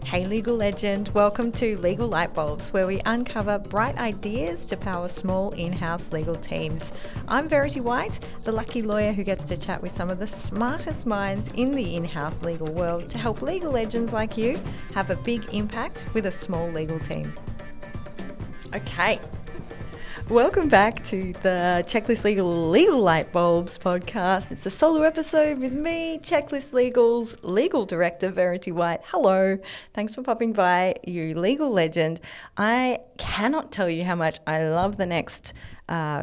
Hey legal legend, welcome to Legal Light Bulbs, where we uncover bright ideas to power small in-house legal teams. I'm Verity White, the lucky lawyer who gets to chat with some of the smartest minds in the in-house legal world to help legal legends like you have a big impact with a small legal team. Okay. Welcome back to the Checklist Legal Light Bulbs podcast. It's a solo episode with me, Checklist Legal's legal director, Verity White. Hello. Thanks for popping by, you legal legend. I cannot tell you how much I love the next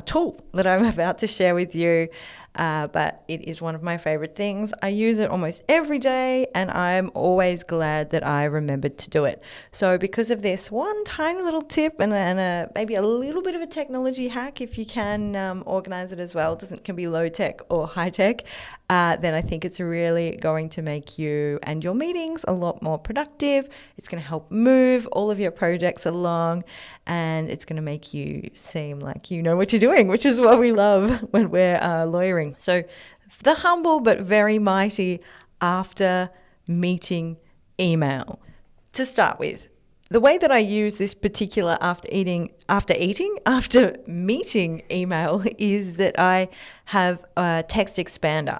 tool that I'm about to share with you, but it is one of my favorite things. I use it almost every day, and I'm always glad that I remembered to do it. So because of this one tiny little tip and maybe a little bit of a technology hack, if you can organize it as well, it can be low tech or high tech, then I think it's really going to make you and your meetings a lot more productive. It's going to help move all of your projects along, and it's going to make you seem like you know what you're doing, which is what we love when we're lawyering. So the humble but very mighty after meeting email. To start with, the way that I use this particular after meeting email is that I have a text expander,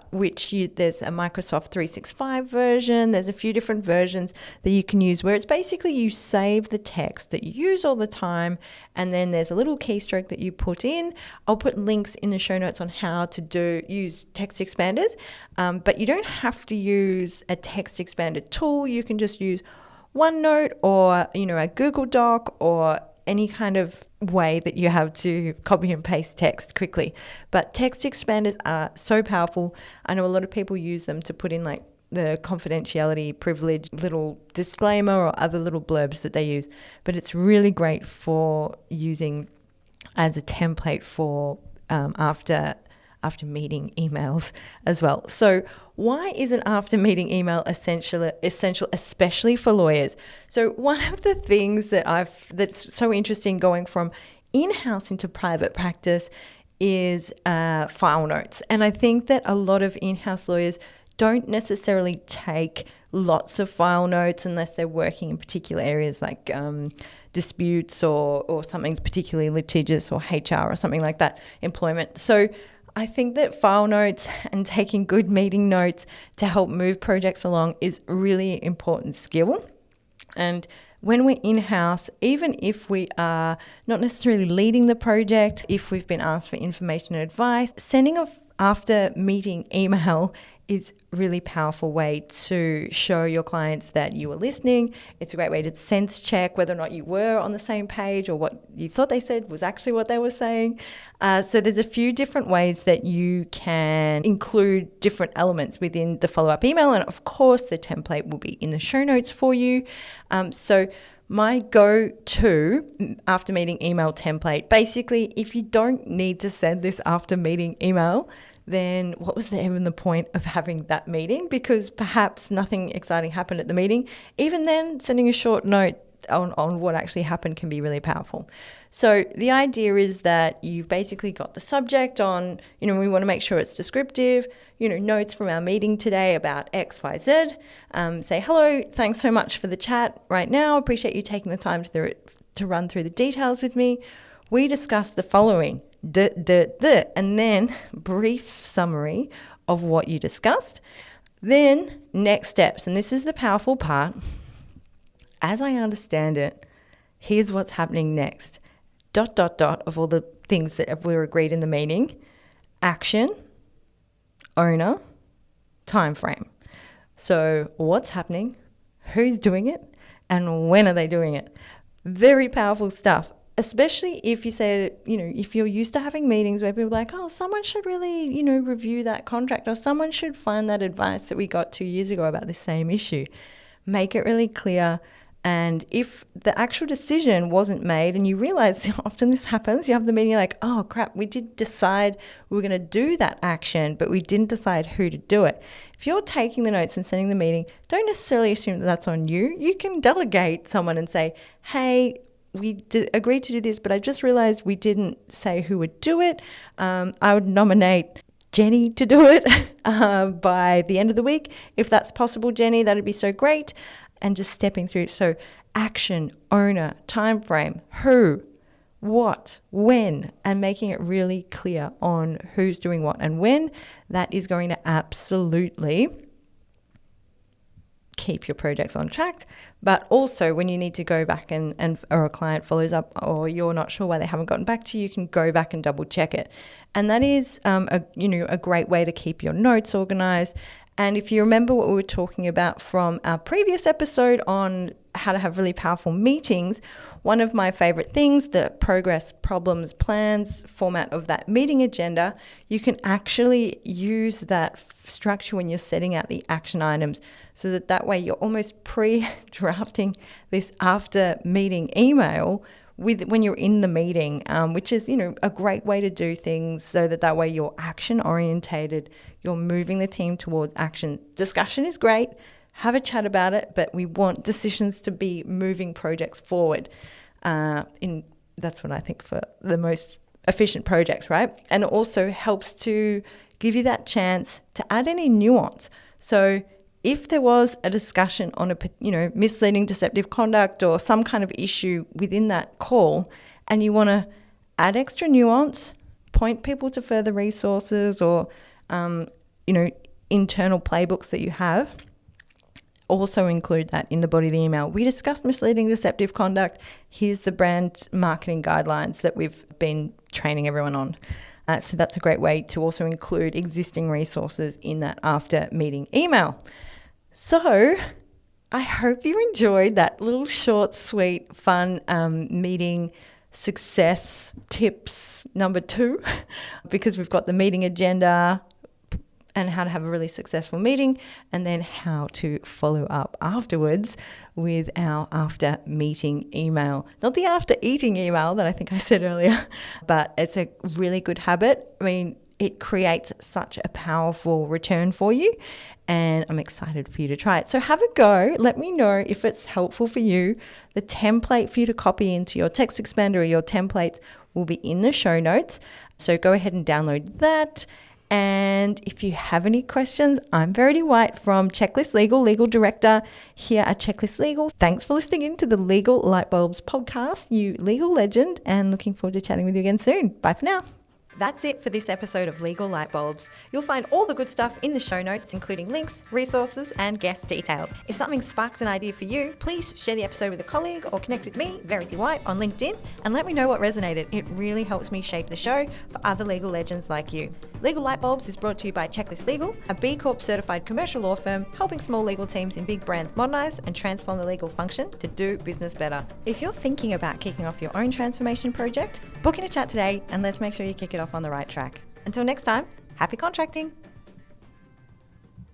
there's a Microsoft 365 version. There's a few different versions that you can use where it's basically you save the text that you use all the time, and then there's a little keystroke that you put in. I'll put links in the show notes on how to use text expanders, but you don't have to use a text expander tool. You can just use OneNote or a Google Doc or any kind of way that you have to copy and paste text quickly. But text expanders are so powerful. I know a lot of people use them to put in like the confidentiality privilege little disclaimer or other little blurbs that they use, but it's really great for using as a template for after meeting emails as well. So why is an after meeting email essential, especially for lawyers? So one of the things that's so interesting going from in-house into private practice is file notes. And I think that a lot of in-house lawyers don't necessarily take lots of file notes unless they're working in particular areas like disputes or something's particularly litigious, or HR or something like that, employment. So I think that file notes and taking good meeting notes to help move projects along is a really important skill. And when we're in-house, even if we are not necessarily leading the project, if we've been asked for information and advice, sending a after meeting email is a really powerful way to show your clients that you were listening. It's a great way to sense check whether or not you were on the same page or what you thought they said was actually what they were saying. So there's a few different ways that you can include different elements within the follow-up email. And of course, the template will be in the show notes for you. So my go-to after meeting email template, basically, if you don't need to send this after meeting email, then what was even the point of having that meeting? Because perhaps nothing exciting happened at the meeting. Even then, sending a short note on what actually happened can be really powerful. So the idea is that you've basically got the subject on, we want to make sure it's descriptive, notes from our meeting today about X, Y, Z. Say, hello, thanks so much for the chat right now. Appreciate you taking the time to run through the details with me. We discussed the following, and then brief summary of what you discussed. Then next steps, and this is the powerful part. As I understand it, here's what's happening next. ... of all the things that were agreed in the meeting. Action, owner, time frame. So what's happening, who's doing it, and when are they doing it? Very powerful stuff, especially if you say, if you're used to having meetings where people are like, oh, someone should really, review that contract, or someone should find that advice that we got 2 years ago about the same issue. Make it really clear. And if the actual decision wasn't made and you realize often this happens, you have the meeting, you're like, oh crap, we did decide we were going to do that action, but we didn't decide who to do it. If you're taking the notes and sending the meeting, don't necessarily assume that that's on you. You can delegate someone and say, hey, we agreed to do this, but I just realized we didn't say who would do it. I would nominate Jenny to do it by the end of the week. If that's possible, Jenny, that'd be so great. and just stepping through. So action, owner, time frame, who, what, when, and making it really clear on who's doing what and when. That is going to absolutely keep your projects on track. But also when you need to go back and or a client follows up or you're not sure why they haven't gotten back to you, you can go back and double check it. And that is a great way to keep your notes organized. And if you remember what we were talking about from our previous episode on how to have really powerful meetings, one of my favorite things, the progress, problems, plans format of that meeting agenda, you can actually use that structure when you're setting out the action items, so that way you're almost pre-drafting this after meeting email when you're in the meeting, which is, a great way to do things, so that way you're action orientated, you're moving the team towards action. Discussion is great, have a chat about it, but we want decisions to be moving projects forward. That's what I think for the most efficient projects, right? And it also helps to give you that chance to add any nuance. So if there was a discussion on misleading, deceptive conduct or some kind of issue within that call, and you want to add extra nuance, point people to further resources or, internal playbooks that you have, also include that in the body of the email. We discussed misleading, deceptive conduct. Here's the brand marketing guidelines that we've been training everyone on. So that's a great way to also include existing resources in that after meeting email. So I hope you enjoyed that little short, sweet, fun meeting success tips number 2, because we've got the meeting agenda and how to have a really successful meeting, and then how to follow up afterwards with our after meeting email. Not the after eating email that I think I said earlier, but it's a really good habit. I mean, it creates such a powerful return for you, and I'm excited for you to try it. So have a go. Let me know if it's helpful for you. The template for you to copy into your text expander or your templates will be in the show notes. So go ahead and download that. And if you have any questions, I'm Verity White from Checklist Legal, Legal Director here at Checklist Legal. Thanks for listening in to the Legal Lightbulbs podcast, you legal legend, and looking forward to chatting with you again soon. Bye for now. That's it for this episode of Legal Lightbulbs. You'll find all the good stuff in the show notes, including links, resources, and guest details. If something sparked an idea for you, please share the episode with a colleague or connect with me, Verity White, on LinkedIn, and let me know what resonated. It really helps me shape the show for other legal legends like you. Legal Lightbulbs is brought to you by Checklist Legal, a B Corp certified commercial law firm helping small legal teams in big brands modernize and transform the legal function to do business better. If you're thinking about kicking off your own transformation project, book in a chat today and let's make sure you kick it off on the right track. Until next time, happy contracting.